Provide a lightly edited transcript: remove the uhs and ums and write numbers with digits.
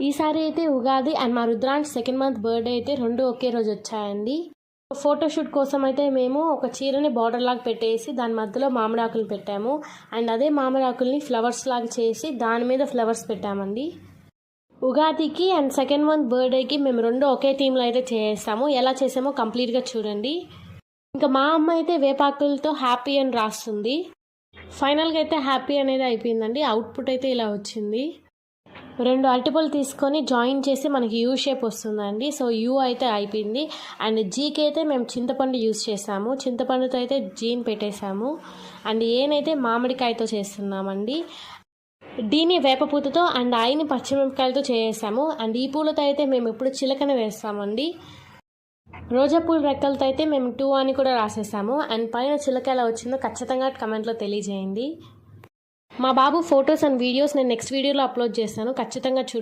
ఈసారి అయితే ఉగాది అండ్ మా రుద్రాంశ్ సెకండ్ మంత్ బర్త్డే అయితే రెండు ఒకే రోజు వచ్చాయండి. ఫోటోషూట్ కోసం అయితే మేము ఒక చీరని బార్డర్ లాగా పెట్టేసి దాని మధ్యలో మామిడాకులు పెట్టాము. అండ్ అదే మామిడాకుల్ని ఫ్లవర్స్ లాగా చేసి దాని మీద ఫ్లవర్స్ పెట్టామండి. ఉగాదికి అండ్ సెకండ్ మంత్ బర్త్డేకి మేము రెండు ఒకే థీమ్లో అయితే చేసాము. ఎలా చేసామో కంప్లీట్గా చూడండి. ఇంకా మా అమ్మ అయితే వేపాకులతో హ్యాపీ అని రాస్తుంది. ఫైనల్గా అయితే హ్యాపీ అనేది అయిపోయిందండి. అవుట్పుట్ అయితే ఇలా వచ్చింది. రెండు అరటిపళ్ళు తీసుకొని జాయిన్ చేసి మనకి యూ షేప్ వస్తుందండి. సో యూ అయితే అయిపోయింది. అండ్ జీకి అయితే మేము చింతపండు యూస్ చేసాము. చింతపండుతో అయితే జీని పెట్టేశాము. అండ్ ఏనైతే మామిడికాయతో చేస్తున్నామండి. డీని వేపపూతతో అండ్ ఐని పచ్చిమిరపకాయలతో చేసాము. అండ్ ఈ పూలతో అయితే మేము ఎప్పుడు చిలకన వేస్తామండి. రోజా పూల రెక్కలతో అయితే మేము 2 అని కూడా రాసేసాము. అండ్ పైన చిలక ఎలా వచ్చిందో ఖచ్చితంగా కమెంట్లో తెలియజేయండి. మా బాబు ఫొటోస్ అండ్ వీడియోస్ నేను నెక్స్ట్ వీడియోలో అప్లోడ్ చేస్తాను. ఖచ్చితంగా